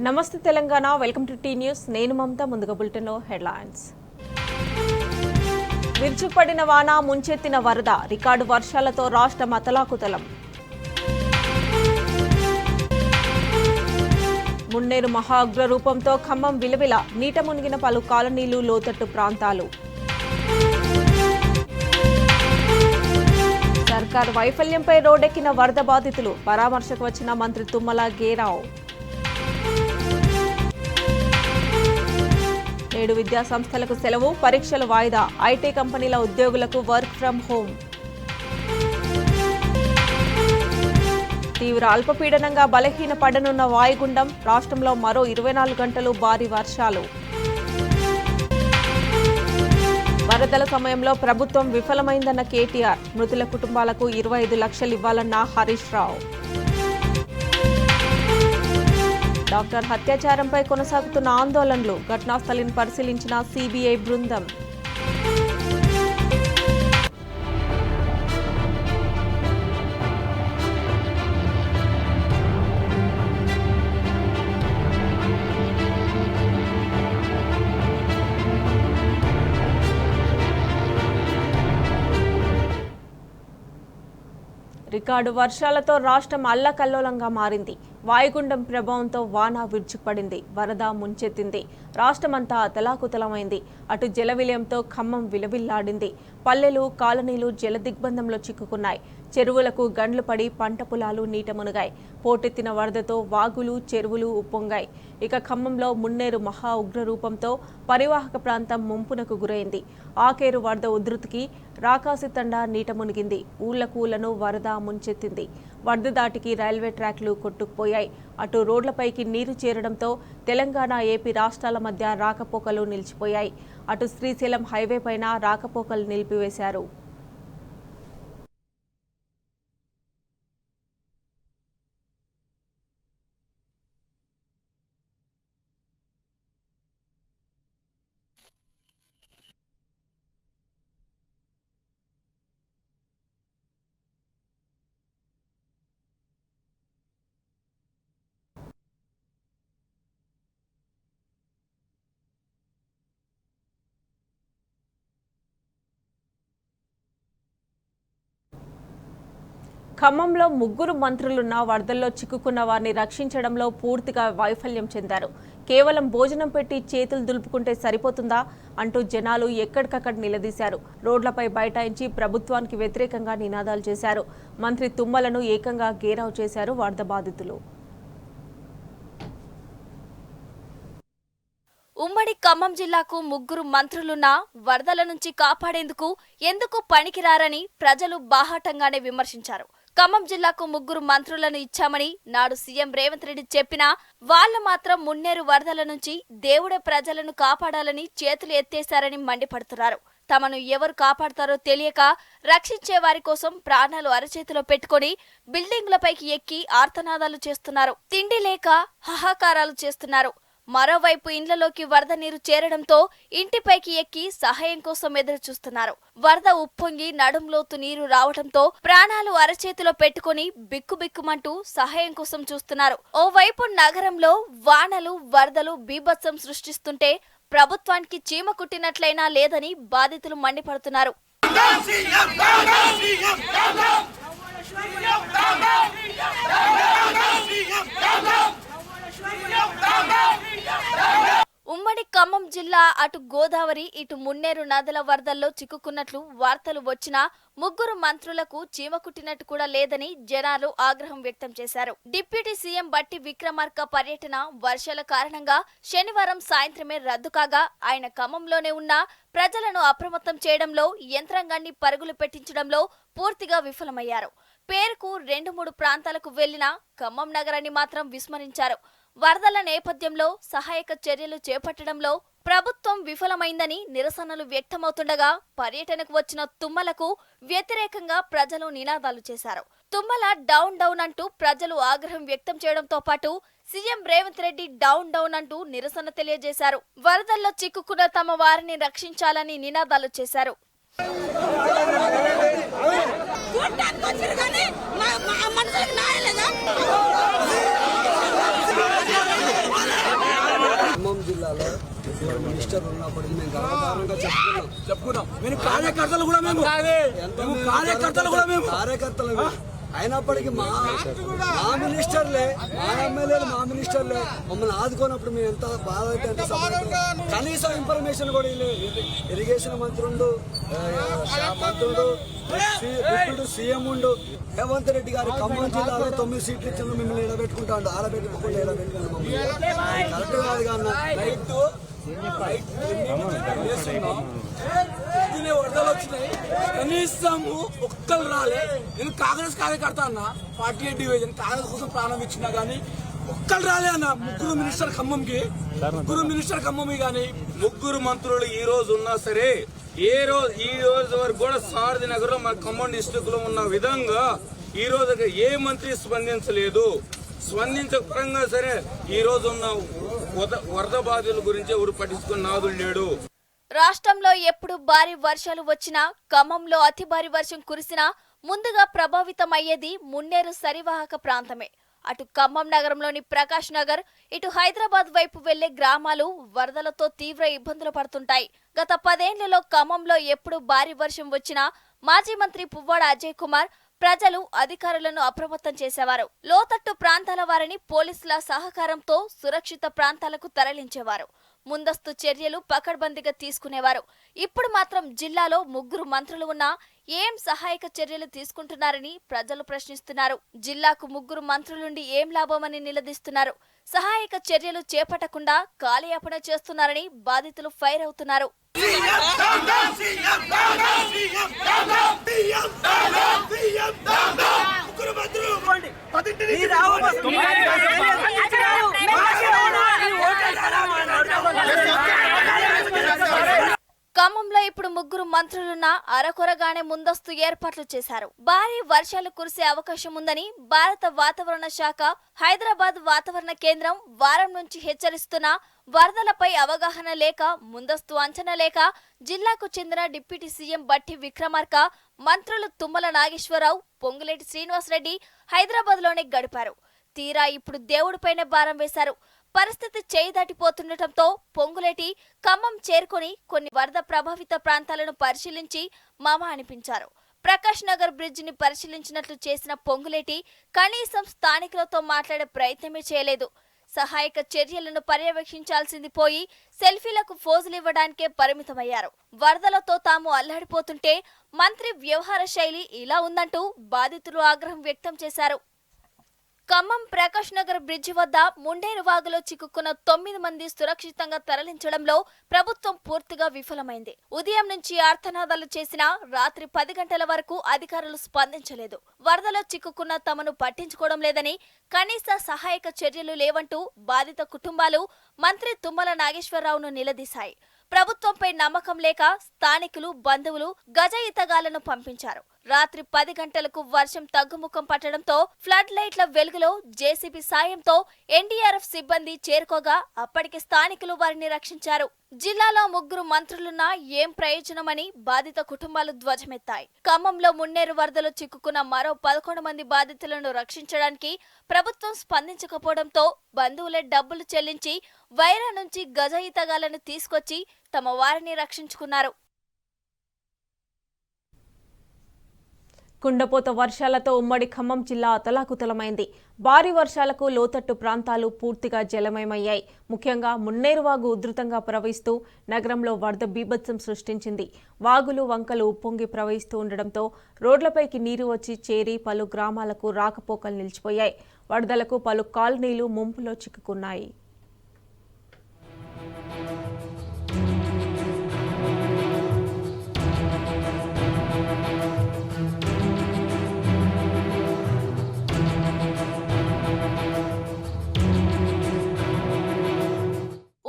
నమస్తే Telangana, welcome to T news. నేను మమత. ముందుగా బులెటిన్లో హెడ్లైన్స్. విరుచుకుపడిన వాన, ముంచెత్తిన వరద, రికార్డు వర్షాలతో రాష్ట్రం అతలాకుతలం. మున్నేరు మహా ఉగ్రరూపంతో ఖమ్మం విలవిల, నీట మునిగిన పలు కాలనీలు, లోతట్టు ప్రాంతాలు. సర్కార్ వైఫల్యంపై రోడ్డెక్కిన వరద బాధితులు, పరామర్శకు వచ్చిన మంత్రి తుమ్మల గేరావ్. నేడు విద్యా సంస్థలకు సెలవు, పరీక్షలు వాయిదా, ఐటీ కంపెనీల ఉద్యోగులకు వర్క్ ఫ్రం హోం. తీవ్ర అల్పపీడనంగా బలహీన పడనున్న వాయుగుండం, రాష్ట్రంలో మరో 24 గంటలు భారీ వర్షాలు. వరదల సమయంలో ప్రభుత్వం విఫలమైందన్న కేటీఆర్, మృతుల కుటుంబాలకు 25 లక్షలు ఇవ్వాలన్న హరీష్ రావు. డాక్టర్ హత్యాచారంపై కొనసాగుతున్న ఆందోళనలు, ఘటనాస్థలిని పరిశీలించిన సిబిఐ బృందం. రికార్డు వర్షాలతో రాష్ట్రం అల్లకల్లోలంగా మారింది. వాయుగుండం ప్రభావంతో వాన విరుచుకుపడింది, వరద ముంచెత్తింది, రాష్ట్రమంతా అతలాకుతలమైంది. అటు జల విలయంతో ఖమ్మం విలవిల్లాడింది. పల్లెలు, కాలనీలు జల దిగ్బంధంలో చిక్కుకున్నాయి. చెరువులకు గండ్లు పడి పంట పొలాలు నీట మునిగాయి. పోటెత్తిన వరదతో వాగులు, చెరువులు ఉప్పొంగాయి. ఇక ఖమ్మంలో మున్నేరు మహా ఉగ్రరూపంతో పరివాహక ప్రాంతం ముంపునకు గురైంది. ఆకేరు వరద ఉధృతికి రాకాసితండా నీట మునిగింది. ఊళ్లకు వరద ముంచెత్తింది. వరద దాటికి రైల్వే ట్రాక్లు కొట్టుకుపోయాయి. అటు రోడ్లపైకి నీరు చేరడంతో తెలంగాణ, ఏపీ రాష్ట్రాల మధ్య రాకపోకలు నిలిచిపోయాయి. అటు శ్రీశైలం హైవే పైన రాకపోకలు నిలిపివేశారు. ఖమ్మంలో 3 మంత్రులున్న వరదల్లో చిక్కుకున్న వారిని రక్షించడంలో పూర్తిగా వైఫల్యం చెందారు. కేవలం భోజనం పెట్టి చేతులు దులుపుకుంటే సరిపోతుందా అంటూ జనాలు ఎక్కడికక్కడ నిలదీశారు. రోడ్లపై బైఠాయించి ప్రభుత్వానికి వ్యతిరేకంగా నినాదాలు చేశారు. మంత్రి తుమ్మలను ఏకంగా గేరావ్ చేశారు వరద బాధితులు. ఉమ్మడి ఖమ్మం జిల్లాకు 3 మంత్రులున్నా వరదల నుంచి కాపాడేందుకు ఎందుకు పనికిరారని ప్రజలు బాహాటంగానే విమర్శించారు. ఖమ్మం జిల్లాకు 3 మంత్రులను ఇచ్చామని నాడు సీఎం రేవంత్ రెడ్డి చెప్పినా వాళ్లు మాత్రం మున్నేరు వరదల నుంచి దేవుడే ప్రజలను కాపాడాలని చేతులు ఎత్తేశారని మండిపడుతున్నారు. తమను ఎవరు కాపాడతారో తెలియక రక్షించే వారి కోసం ప్రాణాలు అరచేతిలో పెట్టుకుని బిల్డింగులపైకి ఎక్కి ఆర్తనాదాలు చేస్తున్నారు. తిండి లేక హాహాకారాలు చేస్తున్నారు. మరోవైపు ఇండ్లలోకి వరద నీరు చేరడంతో ఇంటిపైకి ఎక్కి సహాయం కోసం ఎదురు చూస్తున్నారు. వరద ఉప్పొంగి నడుంలోతు నీరు రావడంతో ప్రాణాలు అరచేతిలో పెట్టుకుని బిక్కుబిక్కుమంటూ సహాయం కోసం చూస్తున్నారు. ఓవైపు నగరంలో వానలు, వరదలు బీభత్సం సృష్టిస్తుంటే ప్రభుత్వానికి చీమ కుట్టినట్లయినా లేదని బాధితులు మండిపడుతున్నారు. ఉమ్మడి ఖమ్మం జిల్లా అటు గోదావరి, ఇటు మున్నేరు నదుల వరదల్లో చిక్కుకున్నట్లు వార్తలు వచ్చినా 3 మంత్రులకు చీమ కుట్టినట్టు కూడా లేదని జనాలు ఆగ్రహం వ్యక్తం చేశారు. డిప్యూటీ సీఎం బట్టి విక్రమార్క పర్యటన వర్షాల కారణంగా శనివారం సాయంత్రమే రద్దు కాగా ఆయన ఖమ్మంలోనే ఉన్న ప్రజలను అప్రమత్తం చేయడంలో, యంత్రాంగాన్ని పరుగులు పెట్టించడంలో పూర్తిగా విఫలమయ్యారు. పేరుకు 2-3 ప్రాంతాలకు వెళ్లిన ఖమ్మం నగరాన్ని మాత్రం విస్మరించారు. వరదల నేపథ్యంలో సహాయక చర్యలు చేపట్టడంలో ప్రభుత్వం విఫలమైందని నిరసనలు వ్యక్తమవుతుండగా పర్యటనకు వచ్చిన తుమ్మలకు వ్యతిరేకంగా ప్రజలు నినాదాలు చేశారు. తుమ్మల డౌన్ డౌన్ అంటూ ప్రజలు ఆగ్రహం వ్యక్తం చేయడంతో పాటు CM Revanth Reddy down down అంటూ నిరసన తెలియజేశారు. వరదల్లో చిక్కుకున్న తమ వారిని రక్షించాలని నినాదాలు చేశారు. మినిస్టర్ ఉన్నప్పటికీ మేము గర్వకారణంగా చెప్పుకున్నాం. మేము కార్యకర్తలు కూడా కార్యకర్తలు అయినప్పటికీ మా మినిస్టర్లే, మా ఎమ్మెల్యేలు, మా మినిస్టర్లే మమ్మల్ని ఆదుకోనప్పుడు మేము ఎంత బాధ అయితే ఎంత కనీసం ఇన్ఫర్మేషన్ కూడా ఇరిగేషన్ మంత్రుడు, సీఎం ఉండు రేవంత్ రెడ్డి గారు ఖమ్మం జిల్లాలో 9 సీట్లు ఇచ్చిన మిమ్మల్ని ఎడబెట్టుకుంటాడు, ఆడబెట్టుకోకుండా ఎడబెట్టుకుంటాం. కరెక్ట్ కాదు కన్నా వరదలు వచ్చినాయి, కనీసం ఒక్కరు రాలే. నేను కాంగ్రెస్ కార్యకర్త అన్న, 48 డివిజన్ కాంగ్రెస్ కోసం ప్రాణం ఇచ్చినా గానీ ఒక్కరు రాలే అన్న. ముగ్గురు మినిస్టర్ ఖమ్మంకి గానీ ముగ్గురు మంత్రులు ఈ రోజు ఉన్నా సరే ఈ రోజు వరకు కూడా సారథి నగర్ లో మన ఖమ్మం డిస్టిక్ లో ఉన్న విధంగా ఈ రోజు ఏ మంత్రి స్పందించలేదు. స్పందించకపోయినా సరే ఈ రోజు ఉన్న వరద బాధితుల గురించి ఎవరు పట్టించుకున్న నాదులు లేడు. రాష్ట్రంలో ఎప్పుడు భారీ వర్షాలు వచ్చినా, ఖమ్మంలో అతి భారీ వర్షం కురిసినా ముందుగా ప్రభావితం అయ్యేది మున్నేరు సరివాహక ప్రాంతమే. అటు ఖమ్మం నగరంలోని ప్రకాష్ నగర్, ఇటు హైదరాబాద్ వైపు వెళ్లే గ్రామాలు వరదలతో తీవ్ర ఇబ్బందులు పడుతుంటాయి. గత 10 ఏళ్లలో ఖమ్మంలో ఎప్పుడు భారీ వర్షం వచ్చినా మాజీ మంత్రి పువ్వాడ అజయ్ కుమార్ ప్రజలు, అధికారులను అప్రమత్తం చేసేవారు. లోతట్టు ప్రాంతాల వారిని పోలీసుల సహకారంతో సురక్షిత ప్రాంతాలకు తరలించేవారు. ముందస్తు చర్యలు పకడ్బందీగా తీసుకునేవారు. ఇప్పుడు మాత్రం జిల్లాలో 3 మంత్రులు ఉన్నా ఏం సహాయక చర్యలు తీసుకుంటున్నారని ప్రజలు ప్రశ్నిస్తున్నారు. జిల్లాకు 3 మంత్రులుండి ఏం లాభమని నిలదీస్తున్నారు. సహాయక చర్యలు చేపట్టకుండా కాలయాపన చేస్తున్నారని బాధితులు ఫైర్ అవుతున్నారు. ఖమ్మంలో ఇప్పుడు 3 మంత్రులున్న అరకొరగానే ముందస్తు ఏర్పాట్లు చేశారు. భారీ వర్షాలు కురిసే అవకాశం ఉందని భారత వాతావరణ శాఖ, హైదరాబాద్ వాతావరణ కేంద్రం వారం నుంచి హెచ్చరిస్తున్నా వరదలపై అవగాహన లేక, ముందస్తు అంచనా లేక జిల్లాకు చెందిన డిప్యూటీ సీఎం బట్టి విక్రమార్క, మంత్రులు తుమ్మల నాగేశ్వరరావు, పొంగులేటి శ్రీనివాసరెడ్డి హైదరాబాద్ లోనే గడిపారు. తీరా ఇప్పుడు దేవుడిపైనే భారం వేశారు. పరిస్థితి చేయి దాటిపోతుండటంతో పొంగులేటి ఖమ్మం చేరుకుని కొన్ని వరద ప్రభావిత ప్రాంతాలను పరిశీలించి మామ అనిపించారు. ప్రకాష్ నగర్ బ్రిడ్జిని పరిశీలించినట్లు చేసిన పొంగులేటి కనీసం స్థానికులతో మాట్లాడే ప్రయత్నమే చేయలేదు. సహాయక చర్యలను పర్యవేక్షించాల్సింది పోయి సెల్ఫీలకు ఫోజులు ఇవ్వడానికే పరిమితమయ్యారు. వరదలతో తాము అల్లాడిపోతుంటే మంత్రి వ్యవహార శైలి ఇలా ఉందంటూ బాధితులు ఆగ్రహం వ్యక్తం చేశారు. ఖమ్మం ప్రకాష్ నగర్ బ్రిడ్జి వద్ద ముండేరు వాగులో చిక్కుకున్న 9 మంది సురక్షితంగా తరలించడంలో ప్రభుత్వం పూర్తిగా విఫలమైంది. ఉదయం నుంచి ఆర్తనాదాలు చేసినా రాత్రి 10 గంటల వరకు అధికారులు స్పందించలేదు. వరదలో చిక్కుకున్న తమను పట్టించుకోవడం లేదని, కనీస సహాయక చర్యలు లేవంటూ బాధిత కుటుంబాలు మంత్రి తుమ్మల నాగేశ్వరరావును నిలదీశాయి. ప్రభుత్వంపై నమ్మకం లేక స్థానికులు, బంధువులు గజ ఈతగాళ్లను పంపించారు. రాత్రి 10 గంటలకు వర్షం తగ్గుముఖం పట్టడంతో ఫ్లడ్ లైట్ల వెలుగులో జేసీబీ సాయంతో ఎన్డీఆర్ఎఫ్ సిబ్బంది చేరుకోగా అప్పటికి స్థానికులు వారిని రక్షించారు. జిల్లాలో 3 మంత్రులున్నా ఏం ప్రయోజనమని బాధిత కుటుంబాలు ధ్వజమెత్తాయి. ఖమ్మంలో మున్నేరు వరదలు చిక్కుకున్న మరో 11 మంది బాధితులను రక్షించడానికి ప్రభుత్వం స్పందించకపోవడంతో బంధువులే డబ్బులు చెల్లించి వైరా నుంచి గజ ఈతగాళ్లను తీసుకొచ్చి తమ వారిని రక్షించుకున్నారు. కుండపోత వర్షాలతో ఉమ్మడి ఖమ్మం జిల్లా అతలాకుతలమైంది. భారీ వర్షాలకు లోతట్టు ప్రాంతాలు పూర్తిగా జలమయమయ్యాయి. ముఖ్యంగా మున్నేరు వాగు ఉధృతంగా ప్రవహిస్తూ నగరంలో వరద బీభత్సం సృష్టించింది. వాగులు, వంకలు ఉప్పొంగి ప్రవహిస్తూ ఉండడంతో రోడ్లపైకి నీరు వచ్చి చేరి పలు గ్రామాలకు రాకపోకలు నిలిచిపోయాయి. వరదలకు పలు కాలనీలు ముంపులో చిక్కుకున్నాయి.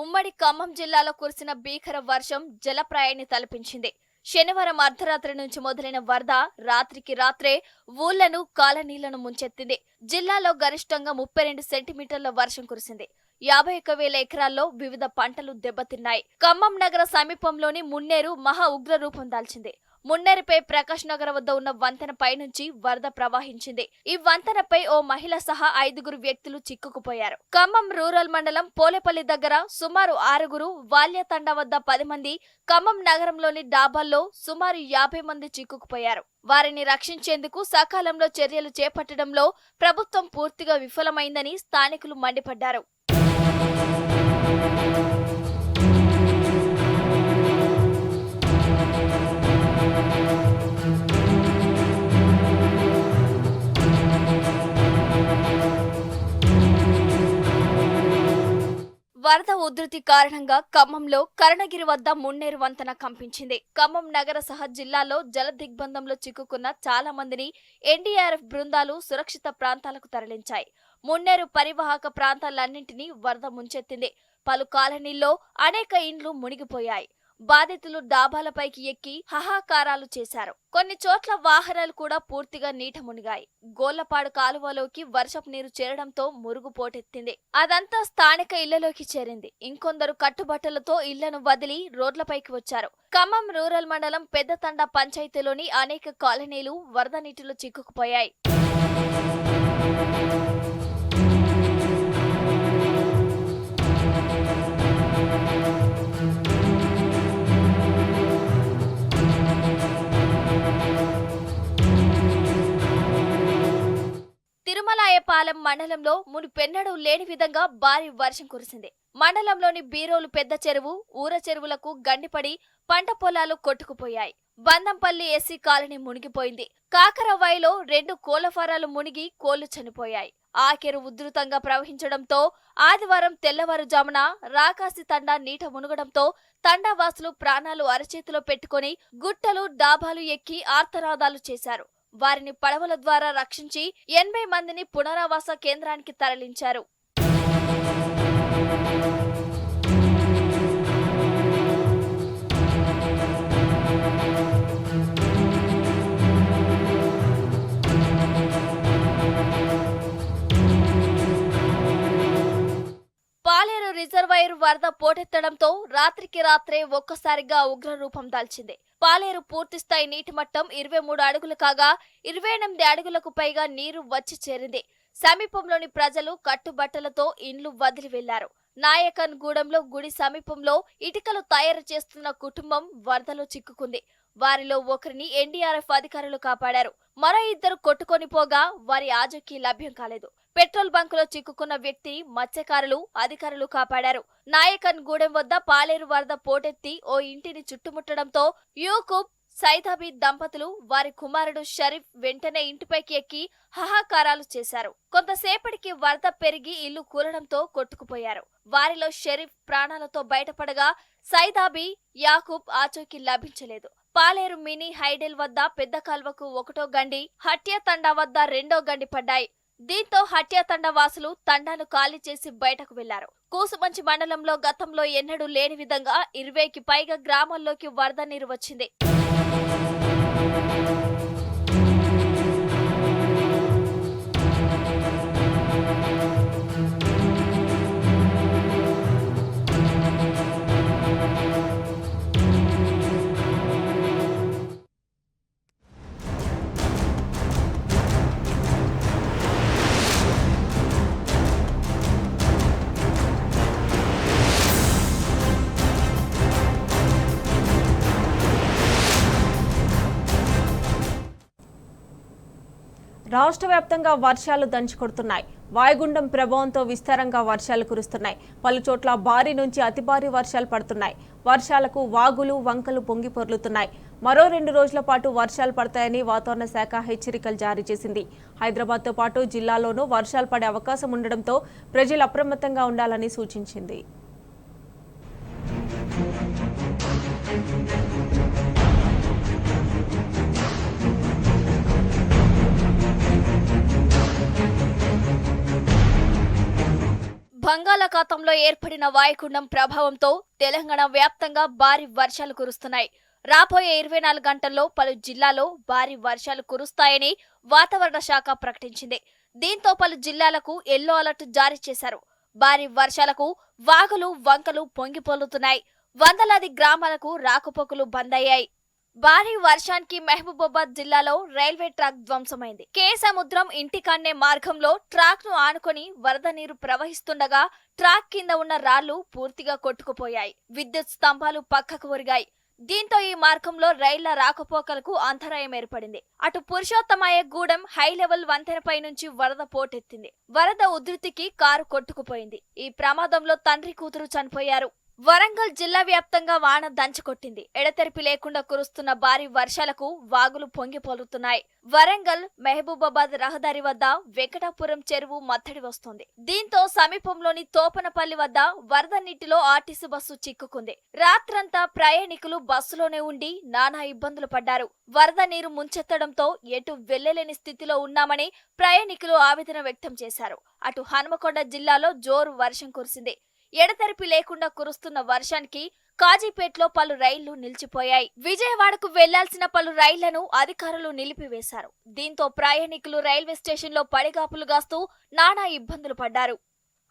ఉమ్మడి ఖమ్మం జిల్లాలో కురిసిన భీకర వర్షం జలప్రాయాన్ని తలపించింది. శనివారం అర్ధరాత్రి నుంచి మొదలైన వరద రాత్రికి రాత్రే ఊళ్లను, కాలనీలను ముంచెత్తింది. జిల్లాలో గరిష్టంగా 32 సెంటీమీటర్ల వర్షం కురిసింది. 51,000 ఎకరాల్లో వివిధ పంటలు దెబ్బతిన్నాయి. ఖమ్మం నగర సమీపంలోని మున్నేరు మహా ఉగ్ర రూపం దాల్చింది. మున్నేరుపై ప్రకాష్ నగర్ వద్ద ఉన్న వంతెనపై నుంచి వరద ప్రవహించింది. ఈ వంతెనపై ఓ మహిళ సహా 5 వ్యక్తులు చిక్కుకుపోయారు. ఖమ్మం రూరల్ మండలం పోలేపల్లి దగ్గర సుమారు 6, వాల్యతండ వద్ద 10 మంది, ఖమ్మం నగరంలోని డాబాల్లో సుమారు 50 మంది చిక్కుకుపోయారు. వారిని రక్షించేందుకు సకాలంలో చర్యలు చేపట్టడంలో ప్రభుత్వం పూర్తిగా విఫలమైందని స్థానికులు మండిపడ్డారు. వరద ఉధృతి కారణంగా ఖమ్మంలో కరుణగిరి వద్ద మున్నేరు వంతెన కంపించింది. ఖమ్మం నగర సహా జిల్లాలో జల దిగ్బంధంలో చిక్కుకున్న చాలా మందిని ఎన్డీఆర్ఎఫ్ బృందాలు సురక్షిత ప్రాంతాలకు తరలించాయి. మున్నేరు పరివాహక ప్రాంతాలన్నింటినీ వరద ముంచెత్తింది. పలు కాలనీల్లో అనేక ఇండ్లు మునిగిపోయాయి. బాధితులు డాబాలపైకి ఎక్కి హాహాకారాలు చేశారు. కొన్ని చోట్ల వాహనాలు కూడా పూర్తిగా నీట మునిగాయి. గోళ్లపాడు కాలువలోకి వర్షపు నీరు చేరడంతో మురుగు పోటెత్తింది. అదంతా స్థానిక ఇళ్లలోకి చేరింది. ఇంకొందరు కట్టుబట్టలతో ఇళ్లను వదిలి రోడ్లపైకి వచ్చారు. ఖమ్మం రూరల్ మండలం పెద్దతండ పంచాయతీలోని అనేక కాలనీలు వరద నీటిలో చిక్కుకుపోయాయి. తిరుమలాయపాలెం మండలంలో మునుపెన్నడూ లేని విధంగా భారీ వర్షం కురిసింది. మండలంలోని బీరోలు పెద్ద చెరువు, ఊర చెరువులకు గండిపడి పంట పొలాలు కొట్టుకుపోయాయి. బందంపల్లి ఎస్సీ కాలనీ మునిగిపోయింది. కాకరవాయిలో 2 కోళ్ల ఫారాలు మునిగి కోళ్లు చనిపోయాయి. ఆకెరు ఉధృతంగా ప్రవహించడంతో ఆదివారం తెల్లవారుజామున రాకాసి తండా నీట మునగడంతో తండావాసులు ప్రాణాలు అరచేతిలో పెట్టుకుని గుట్టలు, డాబాలు ఎక్కి ఆర్తనాదాలు చేశారు. వారిని పడవల ద్వారా రక్షించి 80 మందిని పునరావాస కేంద్రానికి తరలించారు. పాలేరు రిజర్వాయర్ వరద పోటెత్తడంతో రాత్రికి రాత్రే ఒక్కసారిగా ఉగ్రరూపం దాల్చింది. పాలేరు పూర్తిస్థాయి నీటి మట్టం 23 అడుగులు కాగా 28 అడుగులకు పైగా నీరు వచ్చి చేరింది. సమీపంలోని ప్రజలు కట్టుబట్టలతో ఇండ్లు వదిలి వెళ్లారు. నాయకన్ గూడెంలో గుడి సమీపంలో ఇటుకలు తయారు చేస్తున్న కుటుంబం వరదలో చిక్కుకుంది. వారిలో ఒకరిని ఎన్డీఆర్ఎఫ్ అధికారులు కాపాడారు. మరో 2 కొట్టుకొని పోగా వారి ఆచూకీ లభ్యం కాలేదు. పెట్రోల్ బంకులో చిక్కుకున్న వ్యక్తి మత్స్యకారులు అధికారులు కాపాడారు. నాయకన్ గూడెం వద్ద పాలేరు వరద పోటెత్తి ఓ ఇంటిని చుట్టుముట్టడంతో యూకుబ్, సైదాబీ దంపతులు, వారి కుమారుడు షరీఫ్ వెంటనే ఇంటిపైకి ఎక్కి హాహాకారాలు చేశారు. కొంతసేపటికి వరద పెరిగి ఇల్లు కూలడంతో కొట్టుకుపోయారు. వారిలో షరీఫ్ ప్రాణాలతో బయటపడగా సైదాబీ, యాకూబ్ ఆచూకీ లభించలేదు. పాలేరు మినీ హైడెల్ వద్ద పెద్ద కాల్వకు 1వ గండి, హట్యాతండా వద్ద 2వ గండి పడ్డాయి. దీంతో హట్యాతండ వాసులు తండాను ఖాళీ చేసి బయటకు వెళ్లారు. కూసుమంచి మండలంలో గతంలో ఎన్నడూ లేని విధంగా 20కి పైగా గ్రామాల్లోకి వరద నీరు వచ్చింది. రాష్ట్ర వ్యాప్తంగా వర్షాలు దంచుకొడుతున్నాయి. వాయుగుండం ప్రభావంతో విస్తారంగా వర్షాలు కురుస్తున్నాయి. పలు చోట్ల భారీ నుంచి అతి భారీ వర్షాలు పడుతున్నాయి. వర్షాలకు వాగులు, వంకలు పొంగి పొర్లుతున్నాయి. మరో 2 రోజుల పాటు వర్షాలు పడతాయని వాతావరణ శాఖ హెచ్చరికలు జారీ చేసింది. హైదరాబాద్తో పాటు జిల్లాలోనూ వర్షాలు పడే అవకాశం ఉండడంతో ప్రజలు అప్రమత్తంగా ఉండాలని సూచించింది. బంగాళాఖాతంలో ఏర్పడిన వాయుగుండం ప్రభావంతో తెలంగాణ వ్యాప్తంగా భారీ వర్షాలు కురుస్తున్నాయి. రాబోయే 24 గంటల్లో పలు జిల్లాల్లో భారీ వర్షాలు కురుస్తాయని వాతావరణ శాఖ ప్రకటించింది. దీంతో పలు జిల్లాలకు ఎల్లో అలర్ట్ జారీ చేశారు. భారీ వర్షాలకు వాగులు, వంకలు పొంగిపొర్లుతున్నాయి. వందలాది గ్రామాలకు రాకపోకలు బంద్ అయ్యాయి. భారీ వర్షానికి మహబూబాబాద్ జిల్లాలో రైల్వే ట్రాక్ ధ్వంసమైంది. కేసముద్రం ఇంటికన్నే మార్గంలో ట్రాక్ ను ఆనుకొని వరద నీరు ప్రవహిస్తుండగా ట్రాక్ కింద ఉన్న రాళ్లు పూర్తిగా కొట్టుకుపోయాయి. విద్యుత్ స్తంభాలు పక్కకు ఒరిగాయి. దీంతో ఈ మార్గంలో రైళ్ల రాకపోకలకు అంతరాయం ఏర్పడింది. అటు పురుషోత్తమయ్య గూడెం హై లెవెల్ వంతెనపై నుంచి వరద పోటెత్తింది. వరద ఉధృతికి కారు కొట్టుకుపోయింది. ఈ ప్రమాదంలో తండ్రి కూతురు చనిపోయారు. వరంగల్ జిల్లా వ్యాప్తంగా వాన దంచుకొట్టింది. ఎడతెరిపి లేకుండా కురుస్తున్న భారీ వర్షాలకు వాగులు పొంగి పొలుతున్నాయి. వరంగల్ మహబూబాబాద్ రహదారి వద్ద వెంకటాపురం చెరువు మత్తడి వస్తోంది. దీంతో సమీపంలోని తోపనపల్లి వద్ద వరద నీటిలో ఆర్టీసీ బస్సు చిక్కుకుంది. రాత్రంతా ప్రయాణికులు బస్సులోనే ఉండి నానా ఇబ్బందులు పడ్డారు. వరద నీరు ముంచెత్తడంతో ఎటు వెళ్లలేని స్థితిలో ఉన్నామని ప్రయాణికులు ఆవేదన వ్యక్తం చేశారు. అటు హనుమకొండ జిల్లాలో జోరు వర్షం కురిసింది. ఎడతెరిపి లేకుండా కురుస్తున్న వర్షానికి కాజీపేటలో పలు రైళ్లు నిలిచిపోయాయి. విజయవాడకు వెళ్లాల్సిన పలు రైళ్లను అధికారులు నిలిపివేశారు. దీంతో ప్రయాణికులు రైల్వే స్టేషన్లో పడిగాపులు గాస్తూ నానా ఇబ్బందులు పడ్డారు.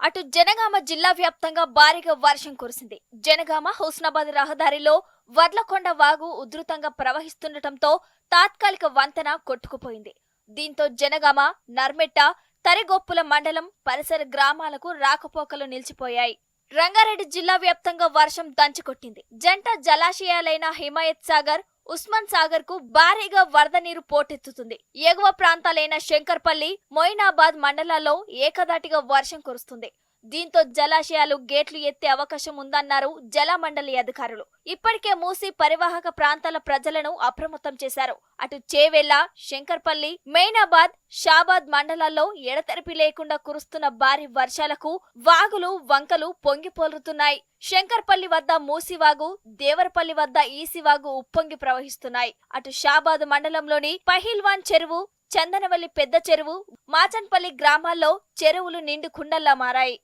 అటు జనగామ జిల్లా వ్యాప్తంగా భారీగా వర్షం కురిసింది. జనగామ హుస్నాబాద్ రహదారిలో వడ్లకొండ వాగు ఉధృతంగా ప్రవహిస్తుండటంతో తాత్కాలిక వంతెన కొట్టుకుపోయింది. దీంతో జనగామ, నర్మెట్ట, తరిగొప్పుల మండలం పరిసర గ్రామాలకు రాకపోకలు నిలిచిపోయాయి. రంగారెడ్డి జిల్లా వ్యాప్తంగా వర్షం దంచుకొట్టింది. జంట జలాశయాలైన హిమాయత్ సాగర్, ఉస్మాన్ సాగర్ కు భారీగా వరద నీరు పోటెత్తుతుంది. ఎగువ ప్రాంతాలైన శంకర్పల్లి, మొయినాబాద్ మండలాల్లో ఏకదాటిగా వర్షం కురుస్తుంది. దీంతో జలాశయాలు గేట్లు ఎత్తే అవకాశం ఉందన్నారు జలమండలి అధికారులు. ఇప్పటికే మూసి పరివాహక ప్రాంతాల ప్రజలను అప్రమత్తం చేశారు. అటు చేవెళ్ల, శంకర్పల్లి, మెయినాబాద్, షాబాద్ మండలాల్లో ఎడతెరిపి లేకుండా కురుస్తున్న భారీ వర్షాలకు వాగులు, వంకలు పొంగిపోలుతున్నాయి. శంకర్పల్లి వద్ద మూసివాగు, దేవరపల్లి వద్ద ఈసివాగు ఉప్పొంగి ప్రవహిస్తున్నాయి. అటు షాబాద్ మండలంలోని పహిల్వాన్ చెరువు, చందనవల్లి పెద్ద చెరువు, మాచన్పల్లి గ్రామాల్లో చెరువులు నిండు కుండల్లా మారాయి.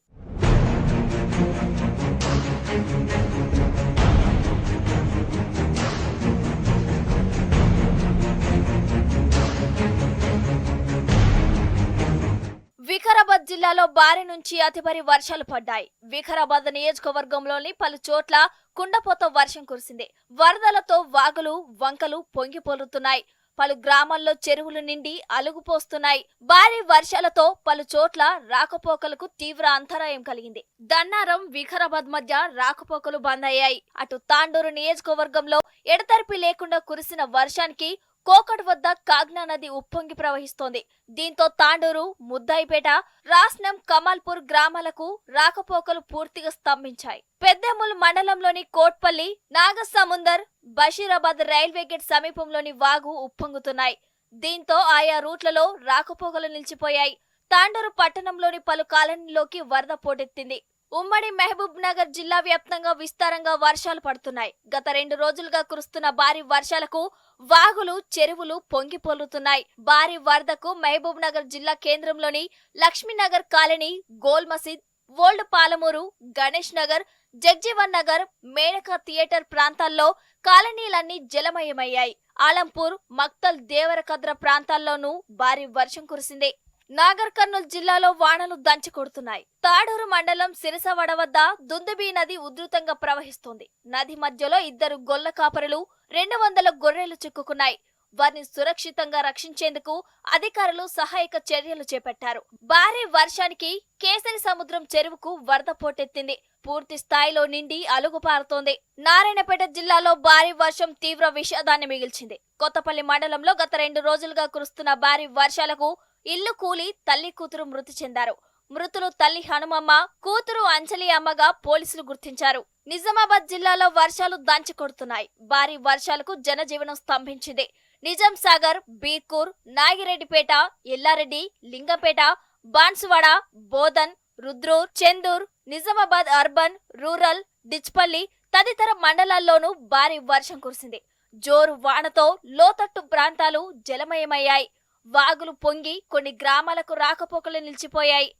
వికారాబాద్ జిల్లాలో భారీ నుంచి అతి భారీ వర్షాలు పడ్డాయి. వికారాబాద్ నియోజకవర్గంలోని పలు చోట్ల కుండపోత వర్షం కురిసింది. వరదలతో వాగులు, వంకలు పొంగిపోలుతున్నాయి. పలు గ్రామాల్లో చెరువులు నిండి అలుగుపోస్తున్నాయి. భారీ వర్షాలతో పలు చోట్ల రాకపోకలకు తీవ్ర అంతరాయం కలిగింది. దన్నారం, వికారాబాద్ మధ్య రాకపోకలు బంద్ అయ్యాయి. అటు తాండూరు నియోజకవర్గంలో ఎడతెరిపి లేకుండా కురిసిన వర్షానికి కోకట్ వద్ద కాగ్నా నది ఉప్పొంగి ప్రవహిస్తోంది. దీంతో తాండూరు, ముద్దాయిపేట, రాస్నం, కమాల్పూర్ గ్రామాలకు రాకపోకలు పూర్తిగా స్తంభించాయి. పెద్దెముల్ మండలంలోని కోట్పల్లి, నాగసముందర్, బషీరాబాద్ రైల్వే గేట్ సమీపంలోని వాగు ఉప్పొంగుతున్నాయి. దీంతో ఆయా రూట్లలో రాకపోకలు నిలిచిపోయాయి. తాండూరు పట్టణంలోని పలు కాలనీలోకి వరద పోటెత్తింది. ఉమ్మడి మహబూబ్ నగర్ జిల్లా వ్యాప్తంగా విస్తారంగా వర్షాలు పడుతున్నాయి. గత 2 రోజులుగా కురుస్తున్న భారీ వర్షాలకు వాగులు, చెరువులు పొంగిపోలుతున్నాయి. భారీ వరదకు మహబూబ్ నగర్ జిల్లా కేంద్రంలోని లక్ష్మీనగర్ కాలనీ, గోల్ మసీద్, ఓల్డ్ పాలమూరు, గణేష్ నగర్, జగ్జీవన్ నగర్, మేనకా థియేటర్ ప్రాంతాల్లో కాలనీలన్నీ జలమయమయ్యాయి. ఆలంపూర్, మక్తల్, దేవరకద్ర ప్రాంతాల్లోనూ భారీ వర్షం కురిసింది. నాగర్ కర్నూల్ జిల్లాలో వానలు దంచుకొడుతున్నాయి. తాడూరు మండలం సిరసవడ వద్ద దుందుబి నది ఉధృతంగా ప్రవహిస్తోంది. నది మధ్యలో 2 గొల్ల కాపరులు, 200 గొర్రెలు చిక్కుకున్నాయి. వారిని సురక్షితంగా రక్షించేందుకు అధికారులు సహాయక చర్యలు చేపట్టారు. భారీ వర్షానికి కేసరి సముద్రం చెరువుకు వరద పోటెత్తింది. పూర్తి స్థాయిలో నిండి అలుగుపారుతోంది. నారాయణపేట జిల్లాలో భారీ వర్షం తీవ్ర విషాదాన్ని మిగిల్చింది. కొత్తపల్లి మండలంలో గత 2 రోజులుగా కురుస్తున్న భారీ వర్షాలకు ఇల్లు కూలి తల్లి కూతురు మృతి చెందారు. మృతులు తల్లి హనుమమ్మ, కూతురు అంజలి అమ్మగా పోలీసులు గుర్తించారు. నిజామాబాద్ జిల్లాలో వర్షాలు దంచుకొడుతున్నాయి. భారీ వర్షాలకు జనజీవనం స్తంభించింది. నిజాం సాగర్, బీర్కూర్, నాగిరెడ్డిపేట, ఎల్లారెడ్డి, లింగంపేట, బాన్సువాడ, బోధన్, రుద్రూర్, చందూర్, నిజామాబాద్ అర్బన్, రూరల్, డిచ్పల్లి తదితర మండలాల్లోనూ భారీ వర్షం కురిసింది. జోరు వానతో లోతట్టు ప్రాంతాలు జలమయమయ్యాయి. వాగులు పొంగి కొన్ని గ్రామాలకు రాకపోకలు నిలిచిపోయాయి.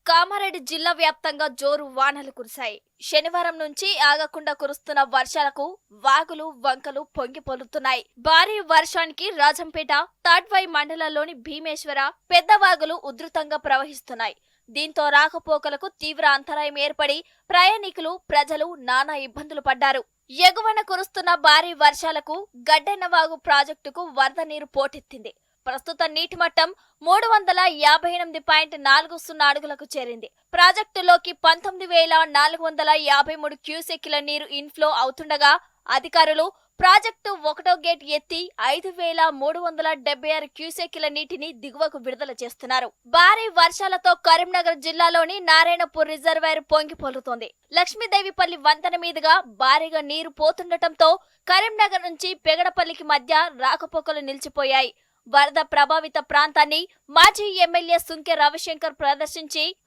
కామారెడ్డి జిల్లా వ్యాప్తంగా జోరు వానలు కురిశాయి. శనివారం నుంచి ఆగకుండా కురుస్తున్న వర్షాలకు వాగులు వంకలు పొంగి పొర్లుతున్నాయి. భారీ వర్షానికి రాజంపేట, తాడ్వాయి మండలాల్లోని భీమేశ్వర పెద్ద వాగులు ఉధృతంగా ప్రవహిస్తున్నాయి. దీంతో రాకపోకలకు తీవ్ర అంతరాయం ఏర్పడి ప్రయాణికులు, ప్రజలు నానా ఇబ్బందులు పడ్డారు. ఎగువన కురుస్తున్న భారీ వర్షాలకు గడ్డెన్నవాగు ప్రాజెక్టుకు వరద నీరు పోటెత్తింది. ప్రస్తుత నీటి మట్టం 358.40 అడుగులకు చేరింది. ప్రాజెక్టులోకి 19,453 క్యూసెక్కుల నీరు ఇన్ఫ్లో అవుతుండగా అధికారులు ప్రాజెక్టు 1వ గేట్ ఎత్తి 5,376 క్యూసెక్కుల నీటిని దిగువకు విడుదల చేస్తున్నారు. భారీ వర్షాలతో కరీంనగర్ జిల్లాలోని నారాయణపూర్ రిజర్వాయర్ పొంగి పొర్లుతోంది. లక్ష్మీదేవిపల్లి వంతెన మీదుగా భారీగా నీరు పోతుండటంతో కరీంనగర్ నుంచి పెగడపల్లికి మధ్య రాకపోకలు నిలిచిపోయాయి. వరద ప్రభావిత ప్రాంతాన్ని మాజీ ఎమ్మెల్యే సుంకె రవిశంకర్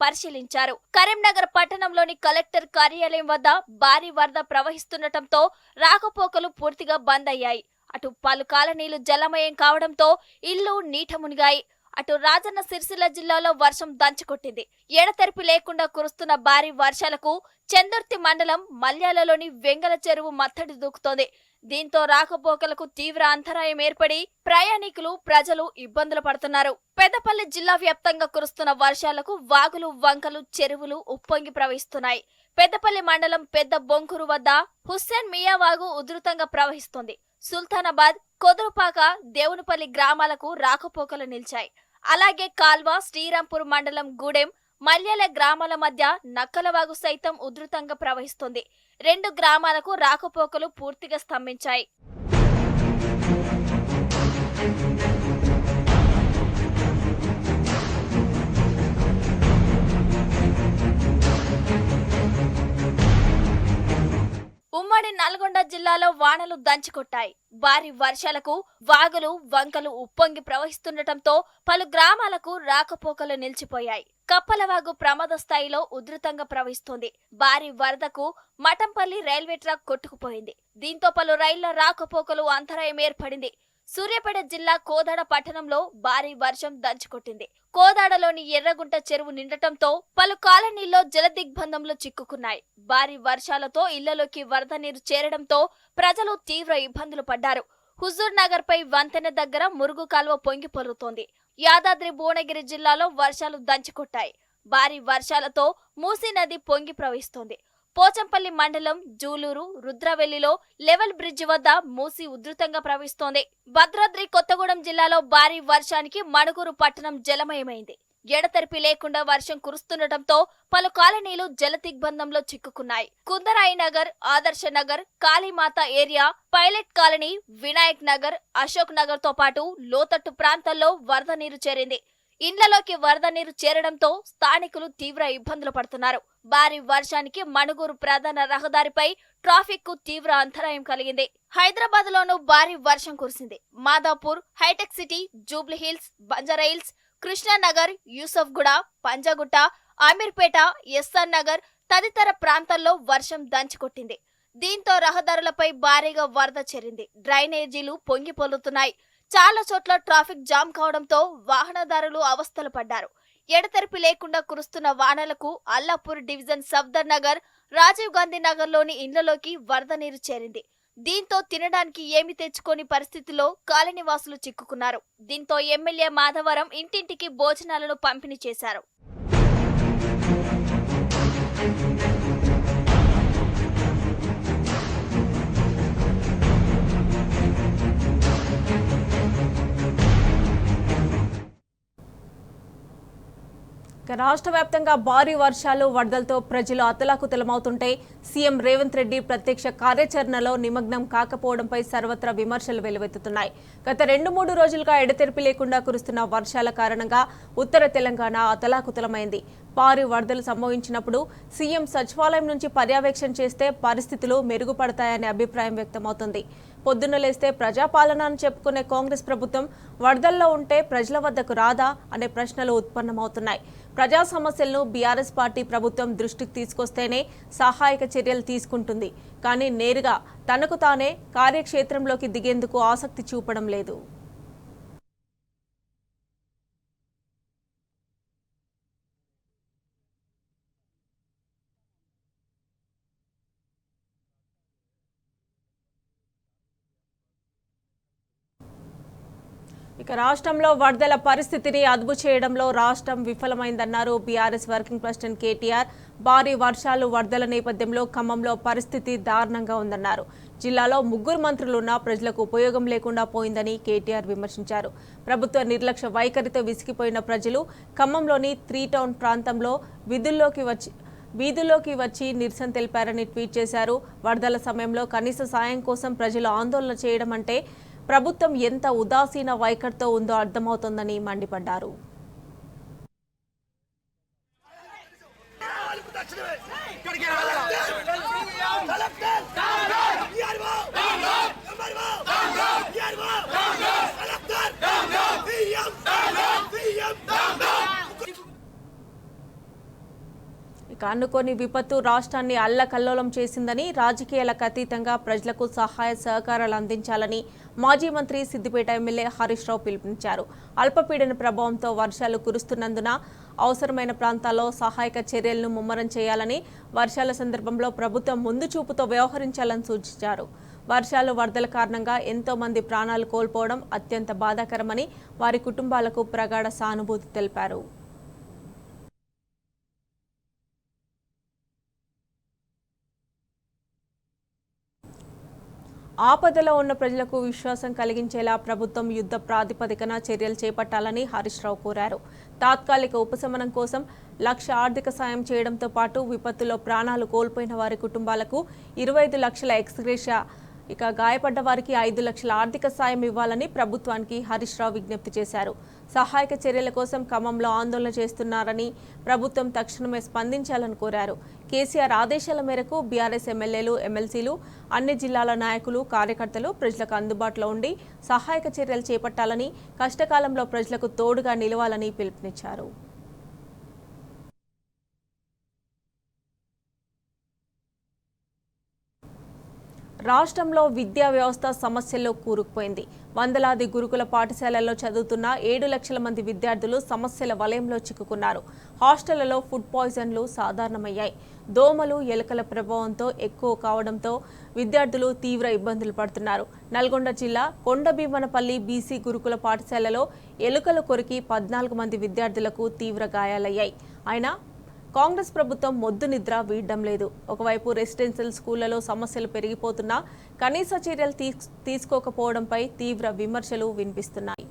పరిశీలించారు. కరీంనగర్ పట్టణంలోని కలెక్టర్ కార్యాలయం వద్ద భారీ వరద ప్రవహిస్తుండటంతో రాకపోకలు పూర్తిగా బంద్ అయ్యాయి. అటు పలు కాలనీలు జలమయం కావడంతో ఇల్లు నీట మునిగాయి. అటు రాజన్న సిరిసిల్ల జిల్లాలో వర్షం దంచుకొట్టింది. ఎడతెరిపి లేకుండా కురుస్తున్న భారీ వర్షాలకు చందుర్తి మండలం మల్యాలలోని వెంగల చెరువు మత్తడి దూకుతోంది. దీంతో రాకపోకలకు తీవ్ర అంతరాయం ఏర్పడి ప్రయాణికులు, ప్రజలు ఇబ్బందులు పడుతున్నారు. పెద్దపల్లి జిల్లా వ్యాప్తంగా కురుస్తున్న వర్షాలకు వాగులు, వంకలు, చెరువులు ఉప్పొంగి ప్రవహిస్తున్నాయి. పెద్దపల్లి మండలం పెద్ద బొంకూరు వద్ద హుస్సేన్ మియా వాగు ఉధృతంగా ప్రవహిస్తోంది. సుల్తానాబాద్, కొదురుపాక, దేవునిపల్లి గ్రామాలకు రాకపోకలు నిలిచాయి. అలాగే కాల్వ, శ్రీరాంపూర్ మండలం గూడెం, మల్యాల గ్రామాల మధ్య నక్కలవాగు సైతం ఉధృతంగా ప్రవహిస్తుంది. 2 గ్రామాలకు రాకపోకలు పూర్తిగా స్తంభించాయి. ఉమ్మడి నల్గొండ జిల్లాలో వానలు దంచుకొట్టాయి. భారీ వర్షాలకు వాగులు, వంకలు ఉప్పొంగి ప్రవహిస్తుండటంతో పలు గ్రామాలకు రాకపోకలు నిలిచిపోయాయి. కప్పలవాగు ప్రమాద స్థాయిలో ఉధృతంగా ప్రవహిస్తోంది. భారీ వరదకు మఠంపల్లి రైల్వే ట్రాక్ కొట్టుకుపోయింది. దీంతో పలు రైళ్ల రాకపోకలు అంతరాయం ఏర్పడింది. సూర్యాపేట జిల్లా కోదాడ పట్టణంలో భారీ వర్షం దంచుకొట్టింది. కోదాడలోని ఎర్రగుంట చెరువు నిండటంతో పలు కాలనీల్లో జలదిగ్బంధంలో చిక్కుకున్నాయి. భారీ వర్షాలతో ఇళ్లలోకి వరద నీరు చేరడంతో ప్రజలు తీవ్ర ఇబ్బందులు పడ్డారు. హుజూర్ నగర్ పై వంతెన దగ్గర మురుగు కాల్వ పొంగి పొర్లుతోంది. యాదాద్రి భువనగిరి జిల్లాలో వర్షాలు దంచుకొట్టాయి. భారీ వర్షాలతో మూసీ నది పొంగి ప్రవహిస్తోంది. పోచంపల్లి మండలం జూలూరు, రుద్రవెల్లిలో లెవెల్ బ్రిడ్జి వద్ద మూసీ ఉధృతంగా ప్రవహిస్తోంది. భద్రాద్రి కొత్తగూడెం జిల్లాలో భారీ వర్షానికి మణుగూరు పట్టణం జలమయమైంది. ఎడతెరిపి లేకుండా వర్షం కురుస్తుండటంతో పలు కాలనీలు జలదిగ్బంధంలో చిక్కుకున్నాయి. కుందరాయి నగర్, ఆదర్శ Nagar, Kalimata area, pilot colony, Vinayak Nagar, Ashok Nagar తో పాటు లోతట్టు ప్రాంతాల్లో వరద నీరు చేరింది. ఇండ్లలోకి వరద నీరు చేరడంతో స్థానికులు తీవ్ర ఇబ్బందులు పడుతున్నారు. భారీ వర్షానికి మణుగూరు ప్రధాన రహదారిపై ట్రాఫిక్ కు తీవ్ర అంతరాయం కలిగింది. హైదరాబాద్ లోనూ భారీ వర్షం కురిసింది. Madhapur, Hitech City, Jubilee Hills, Banjara Hills, Krishnanagar, Yousufguda, Panjagutta, Ameerpet, SR Nagar తదితర ప్రాంతాల్లో వర్షం దంచుకొట్టింది. దీంతో రహదారులపై భారీగా వరద చేరింది. డ్రైనేజీలు పొంగి పొర్లుతున్నాయి. చాలా చోట్ల ట్రాఫిక్ జామ్ కావడంతో వాహనదారులు అవస్థలు పడ్డారు. ఎడతెరిపి లేకుండా కురుస్తున్న వానలకు అల్లాపూర్ డివిజన్ సఫ్దర్ నగర్, రాజీవ్ గాంధీ నగర్ లోని ఇండ్లలోకి వరద నీరు చేరింది. దీంతో తినడానికి ఏమి తెచ్చుకోని పరిస్థితిలో కాలనీవాసులు చిక్కుకున్నారు. దీంతో ఎమ్మెల్యే మాధవరం ఇంటింటికి భోజనాలను పంపిణీ చేశారు. రాష్ట్ర వ్యాప్తంగా భారీ వర్షాలు, వరదలతో ప్రజలు అతలాకుతలమవుతుంటే సీఎం రేవంత్ రెడ్డి ప్రత్యక్ష కార్యాచరణలో నిమగ్నం కాకపోవడంపై సర్వత్రా విమర్శలు వెల్లువెత్తుతున్నాయి. గత 2-3 రోజులుగా ఎడతెరిపి లేకుండా కురుస్తున్న వర్షాల కారణంగా ఉత్తర తెలంగాణ అతలాకుతలమైంది. భారీ వరదలు సంభవించినప్పుడు సీఎం సచివాలయం నుంచి పర్యవేక్షణ చేస్తే పరిస్థితులు మెరుగుపడతాయనే అభిప్రాయం వ్యక్తమవుతుంది. పొద్దున్న లేస్తే ప్రజాపాలన అని చెప్పుకునే కాంగ్రెస్ ప్రభుత్వం వరదల్లో ఉంటే ప్రజల వద్దకు రాదా అనే ప్రశ్నలు ఉత్పన్నమవుతున్నాయి. ప్రజా సమస్యలను బీఆర్ఎస్ పార్టీ ప్రభుత్వం దృష్టికి తీసుకొస్తేనే సహాయక చర్యలు తీసుకుంటుంది. కానీ నేరుగా తనకు తానే కార్యక్షేత్రంలోకి దిగేందుకు ఆసక్తి చూపడం లేదు. ఇక రాష్ట్రంలో వరదల పరిస్థితిని అదుపు చేయడంలో రాష్ట్రం విఫలమైందన్నారు బీఆర్ఎస్ వర్కింగ్ ప్రెసిడెంట్ కేటీఆర్. భారీ వర్షాలు వరదల నేపథ్యంలో ఖమ్మంలో పరిస్థితి దారుణంగా ఉందన్నారు. జిల్లాలో 3 మంత్రులున్నా ప్రజలకు ఉపయోగం లేకుండా పోయిందని కేటీఆర్ విమర్శించారు. ప్రభుత్వ నిర్లక్ష్య వైఖరితో విసిగిపోయిన ప్రజలు ఖమ్మంలోని 3 టౌన్ ప్రాంతంలో వీధుల్లోకి వచ్చి నిరసన తెలిపారని ట్వీట్ చేశారు. వరదల సమయంలో కనీస సాయం కోసం ప్రజలు ఆందోళన చేయడం అంటే ప్రభుత్వం ఎంత ఉదాసీన వైఖరితో ఉందో అర్థమవుతోందని మండిపడ్డారు. ఇక అనుకోని విపత్తు రాష్ట్రాన్ని అల్లకల్లోలం చేసిందని, రాజకీయాలకు అతీతంగా ప్రజలకు సహాయ సహకారాలు అందించాలని మాజీ మంత్రి సిద్దిపేట ఎమ్మెల్యే హరీష్ రావు పిలుపునిచ్చారు. అల్పపీడన ప్రభావంతో వర్షాలు కురుస్తున్నందున అవసరమైన ప్రాంతాల్లో సహాయక చర్యలను ముమ్మరం చేయాలని, వర్షాల సందర్భంలో ప్రభుత్వం ముందు చూపుతో వ్యవహరించాలని సూచించారు. వర్షాలు వరదల కారణంగా ఎంతో మంది ప్రాణాలు కోల్పోవడం అత్యంత బాధాకరమని, వారి కుటుంబాలకు ప్రగాఢ సానుభూతి తెలిపారు. ఆపదలో ఉన్న ప్రజలకు విశ్వాసం కలిగించేలా ప్రభుత్వం యుద్ధ ప్రాతిపదికన చర్యలు చేపట్టాలని హరీష్ రావు కోరారు. తాత్కాలిక ఉపశమనం కోసం 1 లక్ష ఆర్థిక సాయం చేయడంతో పాటు విపత్తులో ప్రాణాలు కోల్పోయిన వారి కుటుంబాలకు 25 లక్షల ఎక్స్గ్రేషియా, ఇక గాయపడ్డ వారికి 5 లక్షల ఆర్థిక సాయం ఇవ్వాలని ప్రభుత్వానికి హరీష్ రావు విజ్ఞప్తి చేశారు. సహాయక చర్యల కోసం ఖమ్మంలో ఆందోళన చేస్తున్నారని, ప్రభుత్వం తక్షణమే స్పందించాలని కోరారు. కేసీఆర్ ఆదేశాల మేరకు బీఆర్ఎస్ ఎమ్మెల్యేలు, ఎమ్మెల్సీలు, అన్ని జిల్లాల నాయకులు, కార్యకర్తలు ప్రజలకు అందుబాటులో ఉండి సహాయక చర్యలు చేపట్టాలని, కష్టకాలంలో ప్రజలకు తోడుగా నిలవాలని పిలుపునిచ్చారు. రాష్ట్రంలో విద్యా వ్యవస్థ సమస్యల్లో కూరుకుపోయింది. వందలాది గురుకుల పాఠశాలల్లో చదువుతున్న 7 లక్షల మంది విద్యార్థులు సమస్యల వలయంలో చిక్కుకున్నారు. హాస్టళ్లలో ఫుడ్ పాయిజన్లు సాధారణమయ్యాయి. దోమలు, ఎలుకల ప్రభావంతో ఎక్కువ కావడంతో విద్యార్థులు తీవ్ర ఇబ్బందులు పడుతున్నారు. నల్గొండ జిల్లా కొండభీమనపల్లి బీసీ గురుకుల పాఠశాలలో ఎలుకలు కొరికి 14 మంది విద్యార్థులకు తీవ్ర గాయాలయ్యాయి. అయినా కాంగ్రెస్ ప్రభుత్వం మొద్దు నిద్ర వీడడం లేదు. ఒకవైపు రెసిడెన్షియల్ స్కూళ్లలో సమస్యలు పెరిగిపోతున్నా కనీస చర్యలు తీసుకోకపోవడంపై తీవ్ర విమర్శలు వినిపిస్తున్నాయి.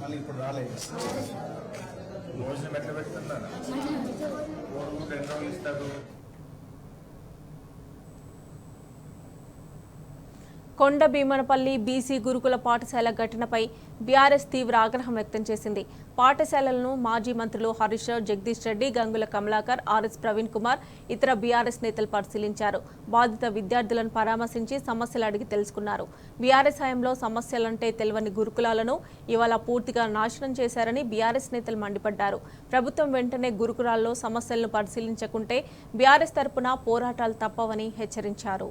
మళ్ళీ ఇప్పుడు రాలేదు. భోజనం ఎట్లా పెడుతున్నారా? 2 రోజులు ఇస్తారు. కొండభీమనపల్లి బీసీ గురుకుల పాఠశాల ఘటనపై బీఆర్ఎస్ తీవ్ర ఆగ్రహం వ్యక్తం చేసింది. పాఠశాలలను మాజీ మంత్రులు హరీష్ రావు, జగదీష్ రెడ్డి, గంగుల కమలాకర్, ఆర్ఎస్ ప్రవీణ్ కుమార్, ఇతర బీఆర్ఎస్ నేతలు పరిశీలించారు. బాధిత విద్యార్థులను పరామర్శించి సమస్యలు అడిగి తెలుసుకున్నారు. బీఆర్ఎస్ హయాంలో సమస్యలంటే తెలియని గురుకులాలను ఇవాళ పూర్తిగా నాశనం చేశారని బీఆర్ఎస్ నేతలు మండిపడ్డారు. ప్రభుత్వం వెంటనే గురుకులాల్లో సమస్యలను పరిశీలించకుంటే బీఆర్ఎస్ తరపున పోరాటాలు తప్పవని హెచ్చరించారు.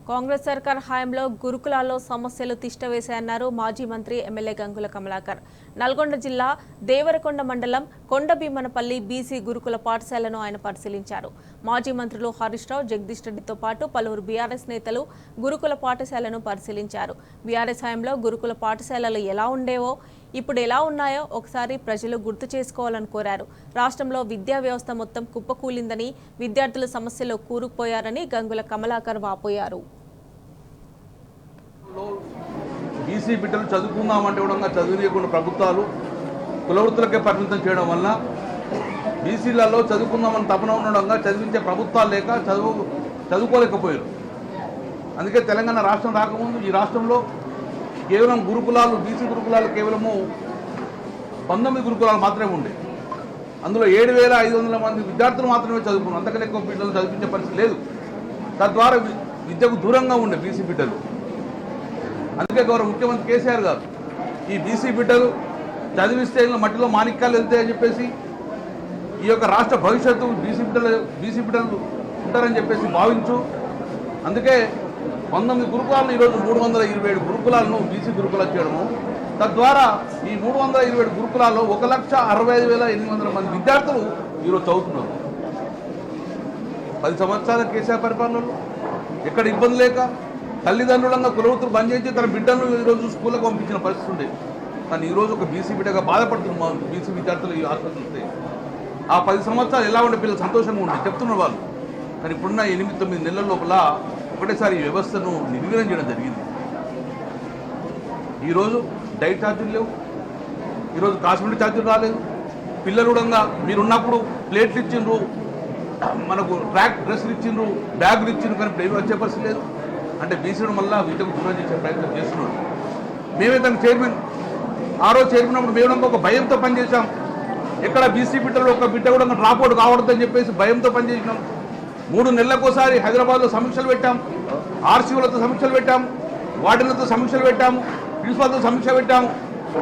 కాంగ్రెస్ సర్కార్ హయాంలో గురుకులాల్లో సమస్యలు తిష్టవేశాయన్నారు మాజీ మంత్రి ఎమ్మెల్యే గంగుల కమలాకర్. నల్గొండ జిల్లా దేవరకొండ మండలం కొండభీమనపల్లి బీసీ గురుకుల పాఠశాలను ఆయన పరిశీలించారు. మాజీ మంత్రులు హరీష్ రావు, జగదీష్ రెడ్డితో పాటు పలువురు బీఆర్ఎస్ నేతలు గురుకుల పాఠశాలను పరిశీలించారు. బీఆర్ఎస్ హయాంలో గురుకుల పాఠశాలలు ఎలా ఉండేవో, ఇప్పుడు ఎలా ఉన్నాయో ఒకసారి ప్రజలు గుర్తు చేసుకోవాలని కోరారు. రాష్ట్రంలో విద్యా వ్యవస్థ మొత్తం కుప్పకూలిందని, విద్యార్థులు సమస్యలో కూరుకుపోయారని గంగుల కమలాకర్ వాపోయారు. బీసీ బిడ్డలు చదువుకుందామంటే కూడా చదువులేకుండా ప్రభుత్వాలు కులవృత్తులకే పరిమితం చేయడం వల్ల బీసీలలో చదువుకుందామని తపన ఉండడంగా చదివించే ప్రభుత్వాలు లేక చదువుకోలేకపోయారు. అందుకే తెలంగాణ రాష్ట్రం రాకముందు ఈ రాష్ట్రంలో కేవలం గురుకులాలు, బీసీ గురుకులాలు కేవలము 19 గురుకులాలు మాత్రమే ఉండే. అందులో 7,500 మంది విద్యార్థులు మాత్రమే చదువుకున్నారు. అంతకన్నా ఎక్కువ బిడ్డలు చదివించే పరిస్థితి లేదు. తద్వారా విద్యకు దూరంగా ఉండే బీసీ బిడ్డలు. అందుకే గౌరవ ముఖ్యమంత్రి కేసీఆర్ గారు ఈ బీసీ బిడ్డలు చదివిస్తే మట్టిలో మాణిక్యాలు వెళ్తాయని చెప్పేసి ఈ యొక్క రాష్ట్ర భవిష్యత్తు బీసీ బిడ్డలు ఉంటారని చెప్పేసి భావించు. అందుకే 19 గురుకులాలను ఈరోజు 327 గురుకులాలను బీసీ గురుకులాలు చేయడము. తద్వారా ఈ 327 గురుకులాల్లో 1,65,800 మంది విద్యార్థులు ఈరోజు చదువుతున్నారు. 10 సంవత్సరాల కేసీఆర్ పరిపాలనలో ఎక్కడ ఇబ్బంది లేక తల్లిదండ్రులంగా కులవృత్తులు బంద్ చేసి తన బిడ్డలను ఈరోజు స్కూళ్ళకు పంపించిన పరిస్థితి ఉండేది. కానీ ఈరోజు ఒక బీసీ బిడ్డగా బాధపడుతున్నారు బీసీ విద్యార్థులు ఈ హాస్టల్ చూస్తే. ఆ 10 సంవత్సరాలు ఎలా ఉండే పిల్లలు సంతోషంగా ఉండే చెప్తున్నారు వాళ్ళు. కానీ ఇప్పుడున్న 8-9 నెలల లోపల ఒకటేసారి ఈ వ్యవస్థను నిర్వీర్యం చేయడం జరిగింది. ఈరోజు డైట్ ఛార్జీలు లేవు, ఈరోజు కాస్మెటిక్ ఛార్జీలు రాలేదు. పిల్లలు కూడా మీరున్నప్పుడు ప్లేట్లు ఇచ్చిండ్రు, మనకు ట్రాక్ డ్రెస్సులు ఇచ్చిండ్రు, బ్యాగులు ఇచ్చిండ్రు, కానీ ఇప్పుడు ఏమి వచ్చే పరిస్థితి లేదు. అంటే బీసీను మళ్ళీ విద్యకు దూరం చేసే ప్రయత్నం చేస్తున్నాడు. మేమే తన చైర్మన్, ఆ రోజు చైర్మన్ అప్పుడు మేము ఒక భయంతో పనిచేసాం. ఎక్కడ బీసీ బిడ్డలు ఒక బిడ్డ కూడా డ్రాప్అవుట్ కావద్దని చెప్పేసి భయంతో పనిచేసినాం. 3 నెలలకోసారి హైదరాబాద్లో సమీక్షలు పెట్టాం, ఆర్సీఓలతో సమీక్షలు పెట్టాం, వార్డెన్లతో సమీక్షలు పెట్టాము, ప్రిన్సిపాల్తో సమీక్ష పెట్టాము.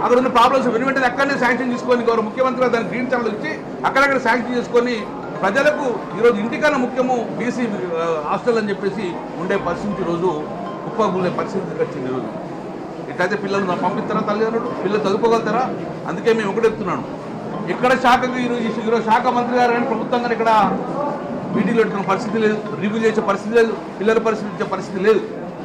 అక్కడ ఉన్న ప్రాబ్లమ్స్ వెంటనే అక్కడనే శాంక్షన్ చేసుకొని గౌరవ ముఖ్యమంత్రి దాన్ని గ్రీన్ ఛానల్ ఇచ్చి అక్కడక్కడ శాంక్షన్ చేసుకొని ప్రజలకు ఈరోజు ఇంటికన్నా ముఖ్యము బీసీ హాస్టల్ అని చెప్పేసి ఉండే పరిస్థితి ఈరోజు కుప్పకూలే పరిస్థితికి వచ్చింది. ఈరోజు ఇట్లయితే పిల్లలు పంపిస్తారా తల్లిదండ్రులు? పిల్లలు చదువుకోగలుగుతారా? అందుకే మేము ఒకటెత్తున్నాను, ఇక్కడ శాఖకు ఈరోజు శాఖ మంత్రి గారు కానీ ప్రభుత్వం కానీ ఇక్కడ మీటింగ్లు పెట్టుకున్న పరిస్థితి లేదు, రివ్యూ చేసే పరిస్థితి లేదు, పిల్లల పరిస్థితి ఇచ్చే పరిస్థితి లేదు.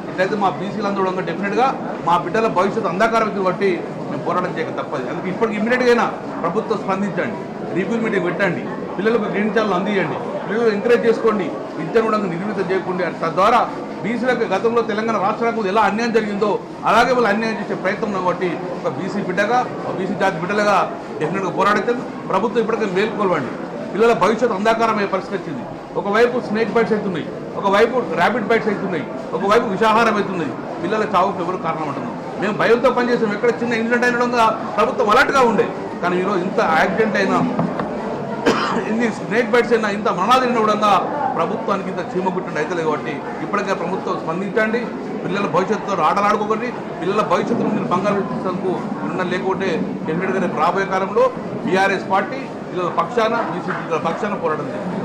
ఇట్లయితే మా బీసీలు అందరూ డెఫినెట్గా మా బిడ్డల భవిష్యత్తు అంధకారం బట్టి మేము పోరాటం చేయక తప్పదు. అందుకే ఇప్పటికి ఇమ్మీడియట్గా అయినా ప్రభుత్వం స్పందించండి, రివ్యూ మీటింగ్ పెట్టండి, పిల్లలకు గ్రీన్ ఛానల్ అందించండి, పిల్లలు ఎంకరేజ్ చేసుకోండి, విద్యను కూడా నిర్మితం చేయకుండా. తద్వారా బీసీలకు గతంలో తెలంగాణ రాష్ట్రాలకు ఎలా అన్యాయం జరిగిందో అలాగే వాళ్ళు అన్యాయం చేసే ప్రయత్నం కాబట్టి ఒక బీసీ బిడ్డగా, ఒక బీసీ జాతి బిడ్డలుగా డెఫినెట్గా పోరాడతాం. ప్రభుత్వం ఇప్పటికే మేల్కొల్వండి. పిల్లల భవిష్యత్తు అంధకారం అయ్యే పరిస్థితి వచ్చింది. ఒకవైపు స్నేక్ బైట్స్ అవుతున్నాయి, ఒకవైపు ర్యాబిట్ బైట్స్ అవుతున్నాయి, ఒకవైపు విషాహారం అవుతున్నాయి. పిల్లల చావుకు ఎవరు కారణం అంటున్నాం. మేము భయంతో పనిచేసాం. ఎక్కడ చిన్న ఇన్సిడెంట్ అయినడంగా ప్రభుత్వం అలర్ట్గా ఉండే. కానీ ఈరోజు ఇంత యాక్సిడెంట్ అయినా, ఇన్ని స్నేక్ బైట్స్ అయినా, ఇంత మరణాలు కూడా ప్రభుత్వానికి ఇంత చీమగుట్టండి అయితే లేదు. కాబట్టి ఇప్పటికే ప్రభుత్వం స్పందించండి. పిల్లల భవిష్యత్తుతో ఆటలాడుకోకండి. పిల్లల భవిష్యత్తును మీరు బంగారు తీసుకు లేకుంటే డెఫినెట్గా రేపు రాబోయే కాలంలో బీఆర్ఎస్ పార్టీ పిల్లల పక్షాన, బీసీ పక్షాన పోరాటం చేస్తుంది.